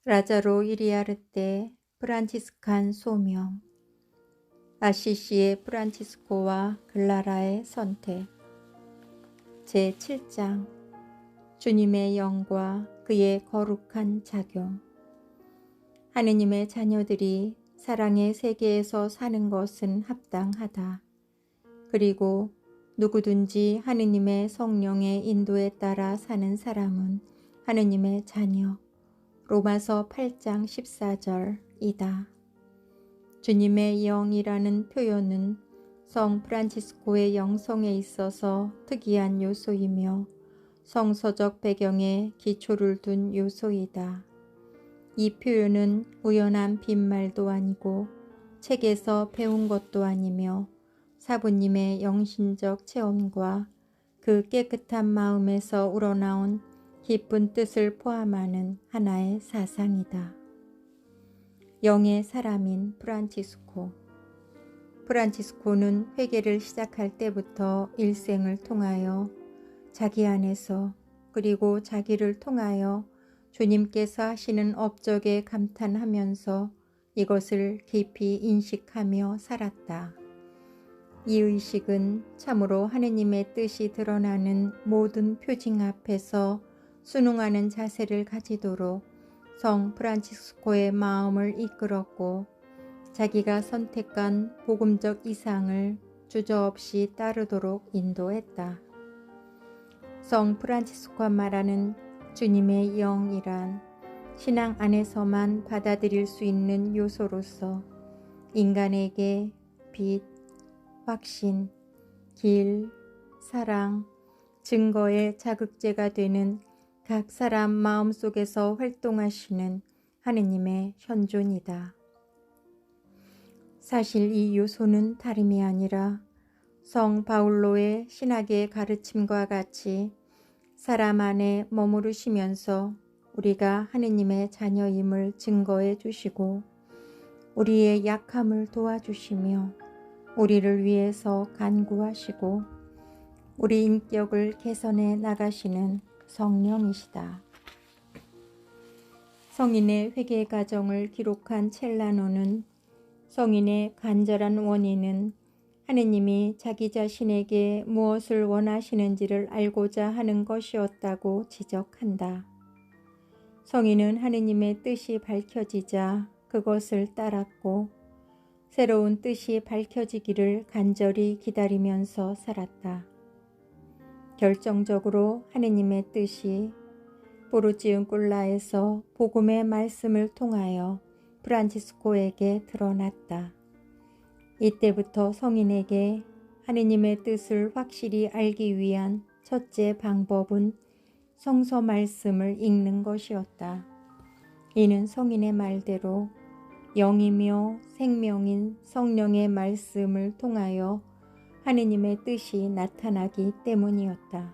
라자로 이리아르테 프란치스칸 소명. 아시시의 프란치스코와 글라라의 선택. 제7장. 주님의 영과 그의 거룩한 작용. 하느님의 자녀들이 사랑의 세계에서 사는 것은 합당하다. 그리고 누구든지 하느님의 성령의 인도에 따라 사는 사람은 하느님의 자녀. 로마서 8장 14절이다. 주님의 영이라는 표현은 성 프란치스코의 영성에 있어서 특이한 요소이며 성서적 배경에 기초를 둔 요소이다. 이 표현은 우연한 빈말도 아니고 책에서 배운 것도 아니며 사부님의 영신적 체험과 그 깨끗한 마음에서 우러나온 깊은 뜻을 포함하는 하나의 사상이다. 영의 사람인 프란치스코. 프란치스코는 회개를 시작할 때부터 일생을 통하여 자기 안에서 그리고 자기를 통하여 주님께서 하시는 업적에 감탄하면서 이것을 깊이 인식하며 살았다. 이 의식은 참으로 하느님의 뜻이 드러나는 모든 표징 앞에서 순응하는 자세를 가지도록 성 프란치스코의 마음을 이끌었고 자기가 선택한 복음적 이상을 주저없이 따르도록 인도했다. 성 프란치스코가 말하는 주님의 영이란 신앙 안에서만 받아들일 수 있는 요소로서 인간에게 빛, 확신, 길, 사랑, 증거의 자극제가 되는 각 사람 마음속에서 활동하시는 하느님의 현존이다. 사실 이 요소는 다름이 아니라 성 바울로의 신학의 가르침과 같이 사람 안에 머무르시면서 우리가 하느님의 자녀임을 증거해 주시고 우리의 약함을 도와주시며 우리를 위해서 간구하시고 우리 인격을 개선해 나가시는 성령이시다. 성인의 회개 과정을 기록한 첼라노는 성인의 간절한 원인은 하느님이 자기 자신에게 무엇을 원하시는지를 알고자 하는 것이었다고 지적한다. 성인은 하느님의 뜻이 밝혀지자 그것을 따랐고 새로운 뜻이 밝혀지기를 간절히 기다리면서 살았다. 결정적으로 하느님의 뜻이 포르지운꿀라에서 복음의 말씀을 통하여 프란치스코에게 드러났다. 이때부터 성인에게 하느님의 뜻을 확실히 알기 위한 첫째 방법은 성서 말씀을 읽는 것이었다. 이는 성인의 말대로 영이며 생명인 성령의 말씀을 통하여 하느님의 뜻이 나타나기 때문이었다.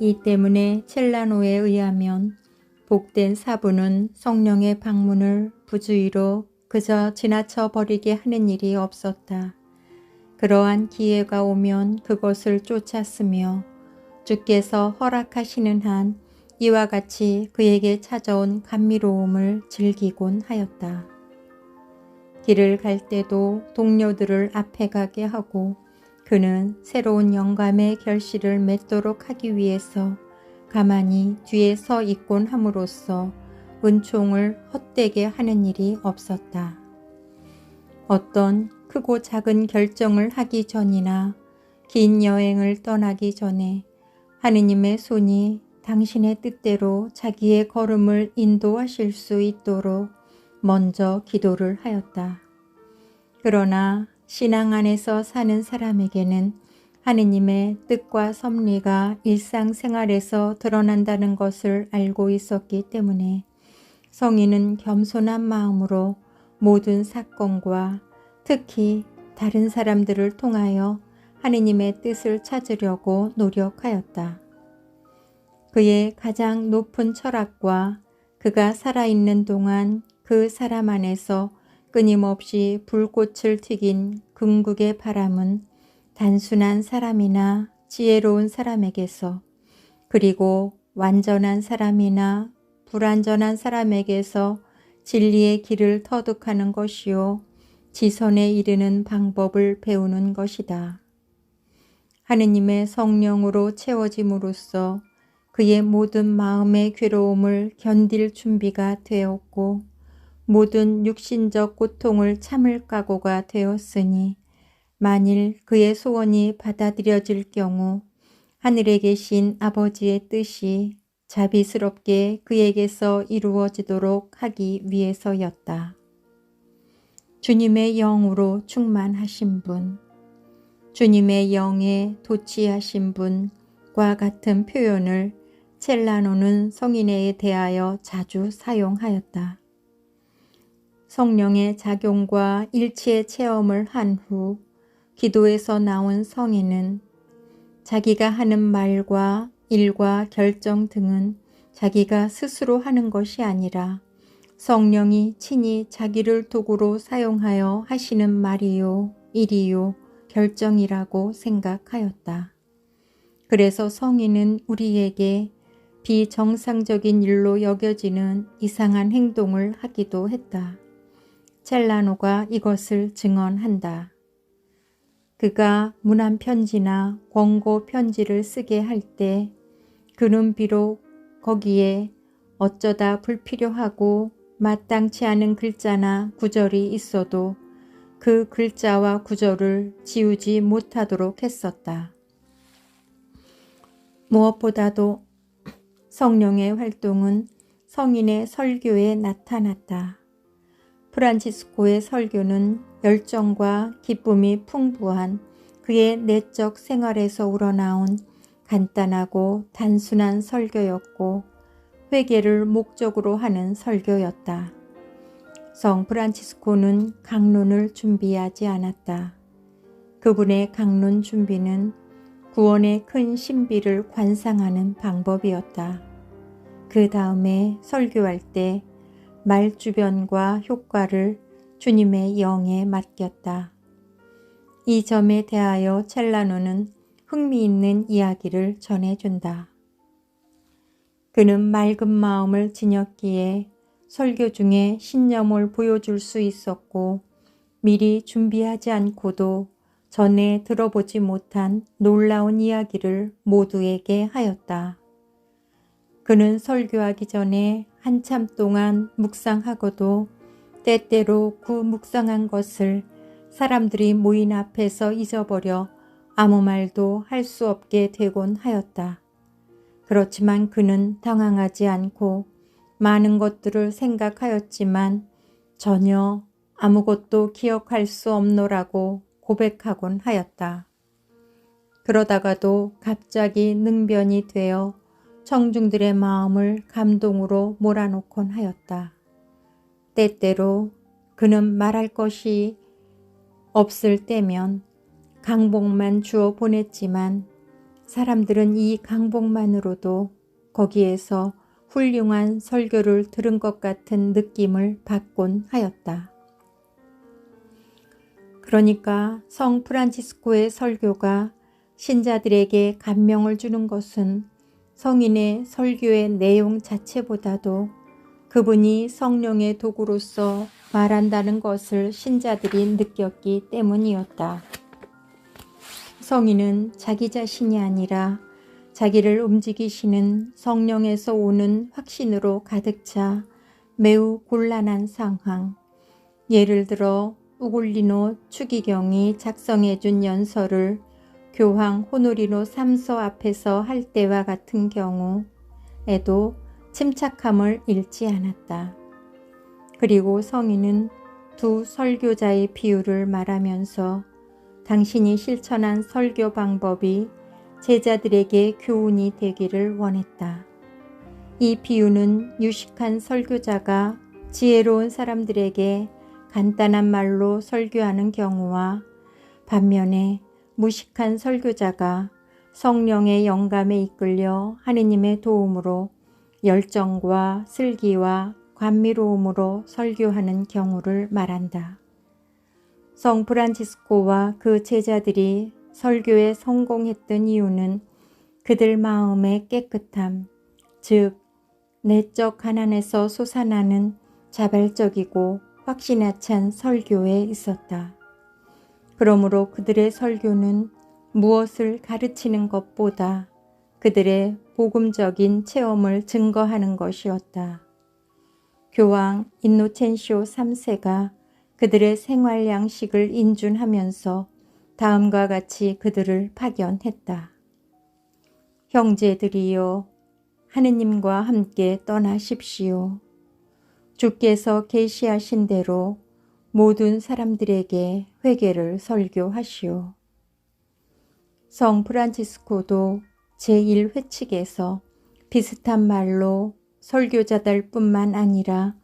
이 때문에 첼라노에 의하면 복된 사부는 성령의 방문을 부주의로 그저 지나쳐 버리게 하는 일이 없었다. 그러한 기회가 오면 그것을 쫓았으며 주께서 허락하시는 한 이와 같이 그에게 찾아온 감미로움을 즐기곤 하였다. 길을 갈 때도 동료들을 앞에 가게 하고 그는 새로운 영감의 결실을 맺도록 하기 위해서 가만히 뒤에 서 있곤 함으로써 은총을 헛되게 하는 일이 없었다. 어떤 크고 작은 결정을 하기 전이나 긴 여행을 떠나기 전에 하느님의 손이 당신의 뜻대로 자기의 걸음을 인도하실 수 있도록 먼저 기도를 하였다. 그러나 신앙 안에서 사는 사람에게는 하느님의 뜻과 섭리가 일상생활에서 드러난다는 것을 알고 있었기 때문에 성인은 겸손한 마음으로 모든 사건과 특히 다른 사람들을 통하여 하느님의 뜻을 찾으려고 노력하였다. 그의 가장 높은 철학과 그가 살아있는 동안 그 사람 안에서 끊임없이 불꽃을 튀긴 궁극의 바람은 단순한 사람이나 지혜로운 사람에게서 그리고 완전한 사람이나 불완전한 사람에게서 진리의 길을 터득하는 것이요 지선에 이르는 방법을 배우는 것이다. 하느님의 성령으로 채워짐으로써 그의 모든 마음의 괴로움을 견딜 준비가 되었고 모든 육신적 고통을 참을 각오가 되었으니 만일 그의 소원이 받아들여질 경우 하늘에 계신 아버지의 뜻이 자비스럽게 그에게서 이루어지도록 하기 위해서였다. 주님의 영으로 충만하신 분, 주님의 영에 도취하신 분과 같은 표현을 첼라노는 성인에 대하여 자주 사용하였다. 성령의 작용과 일치의 체험을 한 후 기도에서 나온 성인은 자기가 하는 말과 일과 결정 등은 자기가 스스로 하는 것이 아니라 성령이 친히 자기를 도구로 사용하여 하시는 말이요, 일이요, 결정이라고 생각하였다. 그래서 성인은 우리에게 비정상적인 일로 여겨지는 이상한 행동을 하기도 했다. 첼라노가 이것을 증언한다. 그가 문안 편지나 권고 편지를 쓰게 할 때 그는 비록 거기에 어쩌다 불필요하고 마땅치 않은 글자나 구절이 있어도 그 글자와 구절을 지우지 못하도록 했었다. 무엇보다도 성령의 활동은 성인의 설교에 나타났다. 프란치스코의 설교는 열정과 기쁨이 풍부한 그의 내적 생활에서 우러나온 간단하고 단순한 설교였고 회개를 목적으로 하는 설교였다. 성 프란치스코는 강론을 준비하지 않았다. 그분의 강론 준비는 구원의 큰 신비를 관상하는 방법이었다. 그 다음에 설교할 때 말 주변과 효과를 주님의 영에 맡겼다. 이 점에 대하여 첼라노는 흥미있는 이야기를 전해준다. 그는 맑은 마음을 지녔기에 설교 중에 신념을 보여줄 수 있었고 미리 준비하지 않고도 전에 들어보지 못한 놀라운 이야기를 모두에게 하였다. 그는 설교하기 전에 한참 동안 묵상하고도 때때로 그 묵상한 것을 사람들이 모인 앞에서 잊어버려 아무 말도 할 수 없게 되곤 하였다. 그렇지만 그는 당황하지 않고 많은 것들을 생각하였지만 전혀 아무것도 기억할 수 없노라고 고백하곤 하였다. 그러다가도 갑자기 능변이 되어 청중들의 마음을 감동으로 몰아놓곤 하였다. 때때로 그는 말할 것이 없을 때면 강복만 주어 보냈지만 사람들은 이 강복만으로도 거기에서 훌륭한 설교를 들은 것 같은 느낌을 받곤 하였다. 그러니까 성 프란치스코의 설교가 신자들에게 감명을 주는 것은 성인의 설교의 내용 자체보다도 그분이 성령의 도구로서 말한다는 것을 신자들이 느꼈기 때문이었다. 성인은 자기 자신이 아니라 자기를 움직이시는 성령에서 오는 확신으로 가득 차 매우 곤란한 상황, 예를 들어 우굴리노 추기경이 작성해준 연설을 교황 호노리노 3서 앞에서 할 때와 같은 경우에도 침착함을 잃지 않았다. 그리고 성인은 두 설교자의 비유를 말하면서 당신이 실천한 설교 방법이 제자들에게 교훈이 되기를 원했다. 이 비유는 유식한 설교자가 지혜로운 사람들에게 간단한 말로 설교하는 경우와 반면에 무식한 설교자가 성령의 영감에 이끌려 하느님의 도움으로 열정과 슬기와 감미로움으로 설교하는 경우를 말한다. 성 프란치스코와 그 제자들이 설교에 성공했던 이유는 그들 마음의 깨끗함, 즉 내적 가난에서 솟아나는 자발적이고 확신에 찬 설교에 있었다. 그러므로 그들의 설교는 무엇을 가르치는 것보다 그들의 복음적인 체험을 증거하는 것이었다. 교황 인노첸시오 3세가 그들의 생활 양식을 인준하면서 다음과 같이 그들을 파견했다. 형제들이여, 하느님과 함께 떠나십시오. 주께서 계시하신 대로 모든 사람들에게 회개를 설교하시오. 성 프란치스코도 제1회칙에서 비슷한 말로 설교자들 뿐만 아니라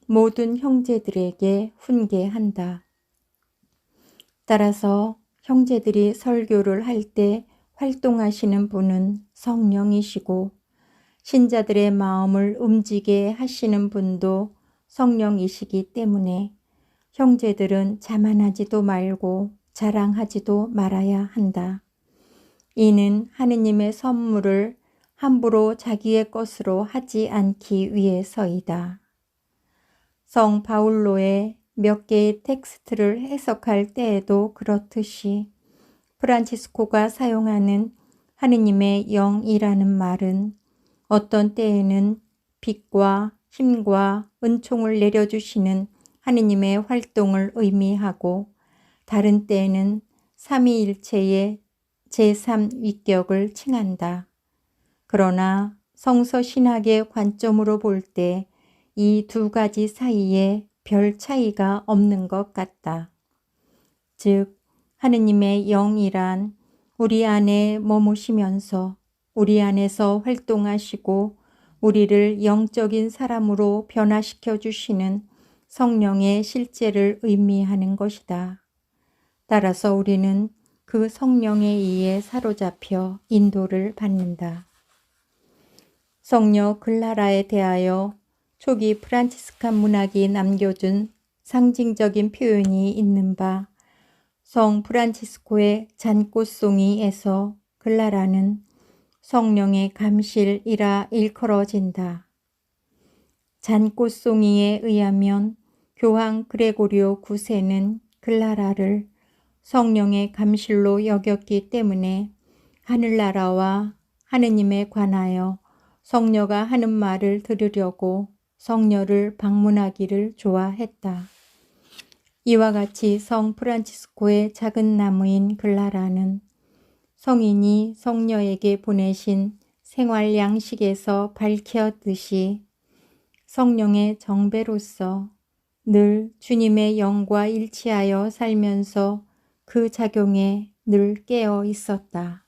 모든 형제들에게 훈계한다. 따라서 형제들이 설교를 할 때 활동하시는 분은 성령이시고 신자들의 마음을 움직이게 하시는 분도 성령이시기 때문에 형제들은 자만하지도 말고 자랑하지도 말아야 한다. 이는 하느님의 선물을 함부로 자기의 것으로 하지 않기 위해서이다. 성 바울로의 몇 개의 텍스트를 해석할 때에도 그렇듯이 프란치스코가 사용하는 하느님의 영이라는 말은 어떤 때에는 빛과 힘과 은총을 내려주시는 하느님의 활동을 의미하고 다른 때에는 삼위일체의 제3위격을 칭한다. 그러나 성서신학의 관점으로 볼 때 이 두 가지 사이에 별 차이가 없는 것 같다. 즉, 하느님의 영이란 우리 안에 머무시면서 우리 안에서 활동하시고 우리를 영적인 사람으로 변화시켜 주시는 성령의 실제를 의미하는 것이다. 따라서 우리는 그 성령에 의해 사로잡혀 인도를 받는다. 성녀 글라라에 대하여 초기 프란치스칸 문학이 남겨준 상징적인 표현이 있는 바 성 프란치스코의 잔꽃송이에서 글라라는 성령의 감실이라 일컬어진다. 잔꽃송이에 의하면 교황 그레고리오 9세는 글라라를 성령의 감실로 여겼기 때문에 하늘나라와 하느님에 관하여 성녀가 하는 말을 들으려고 성녀를 방문하기를 좋아했다. 이와 같이 성 프란치스코의 작은 나무인 글라라는 성인이 성녀에게 보내신 생활 양식에서 밝혔듯이 성령의 정배로서 늘 주님의 영과 일치하여 살면서 그 작용에 늘 깨어 있었다.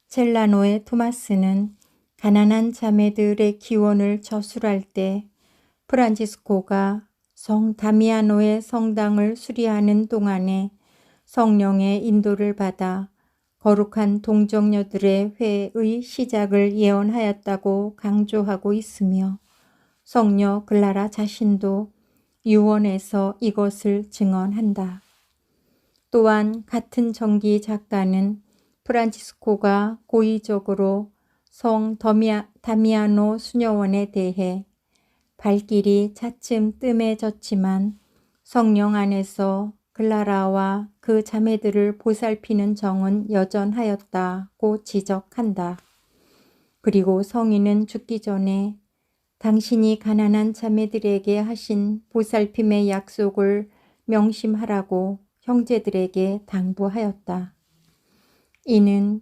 첼라노의 토마스는 가난한 자매들의 기원을 저술할 때 프란치스코가 성 다미아노의 성당을 수리하는 동안에 성령의 인도를 받아 거룩한 동정녀들의 회의 시작을 예언하였다고 강조하고 있으며 성녀 글라라 자신도 유언에서 이것을 증언한다. 또한 같은 정기 작가는 프란치스코가 고의적으로 성 다미아노 수녀원에 대해 발길이 차츰 뜸해졌지만 성령 안에서 글라라와 그 자매들을 보살피는 정은 여전하였다고 지적한다. 그리고 성인은 죽기 전에 당신이 가난한 자매들에게 하신 보살핌의 약속을 명심하라고 형제들에게 당부하였다. 이는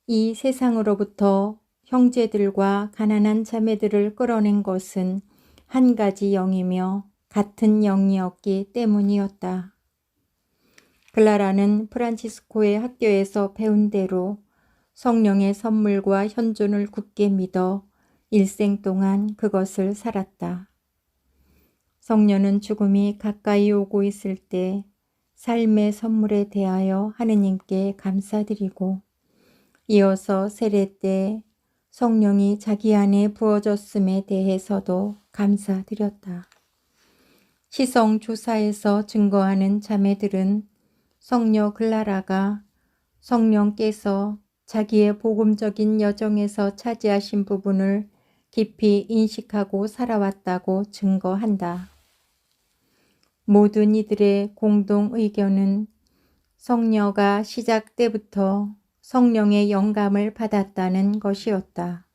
이 세상으로부터 형제들과 가난한 자매들을 끌어낸 것은 한 가지 영이며 같은 영이었기 때문이었다. 글라라는 프란치스코의 학교에서 배운 대로 성령의 선물과 현존을 굳게 믿어 일생 동안 그것을 살았다. 성녀는 죽음이 가까이 오고 있을 때 삶의 선물에 대하여 하느님께 감사드리고 이어서 세례 때 성령이 자기 안에 부어졌음에 대해서도 감사드렸다. 시성 조사에서 증거하는 자매들은 성녀 글라라가 성령께서 자기의 복음적인 여정에서 차지하신 부분을 깊이 인식하고 살아왔다고 증거한다. 모든 이들의 공동 의견은 성녀가 시작 때부터 성령의 영감을 받았다는 것이었다.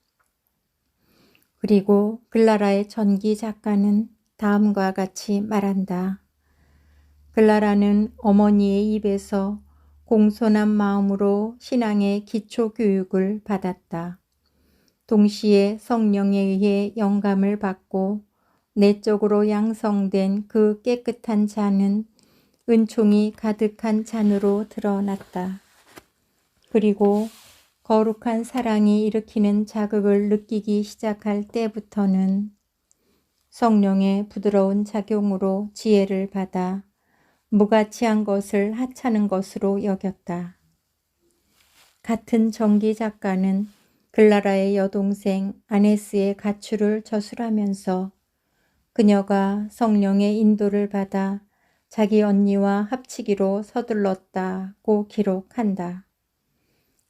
그리고 글라라의 전기 작가는 다음과 같이 말한다. 글라라는 어머니의 입에서 공손한 마음으로 신앙의 기초 교육을 받았다. 동시에 성령에 의해 영감을 받고 내적으로 양성된 그 깨끗한 잔은 은총이 가득한 잔으로 드러났다. 그리고 거룩한 사랑이 일으키는 자극을 느끼기 시작할 때부터는 성령의 부드러운 작용으로 지혜를 받아 무가치한 것을 하찮은 것으로 여겼다. 같은 전기 작가는 글라라의 여동생 아네스의 가출을 저술하면서 그녀가 성령의 인도를 받아 자기 언니와 합치기로 서둘렀다고 기록한다.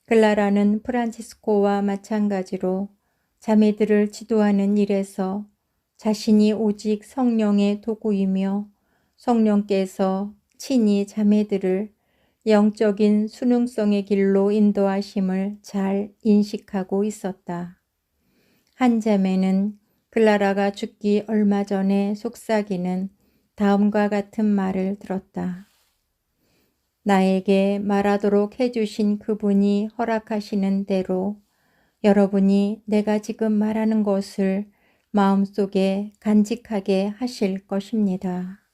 글라라는 프란치스코와 마찬가지로 자매들을 지도하는 일에서 자신이 오직 성령의 도구이며 성령께서 친히 자매들을 영적인 순응성의 길로 인도하심을 잘 인식하고 있었다. 한 자매는 클라라가 죽기 얼마 전에 속삭이는 다음과 같은 말을 들었다. 나에게 말하도록 해주신 그분이 허락하시는 대로 여러분이 내가 지금 말하는 것을 마음속에 간직하게 하실 것입니다.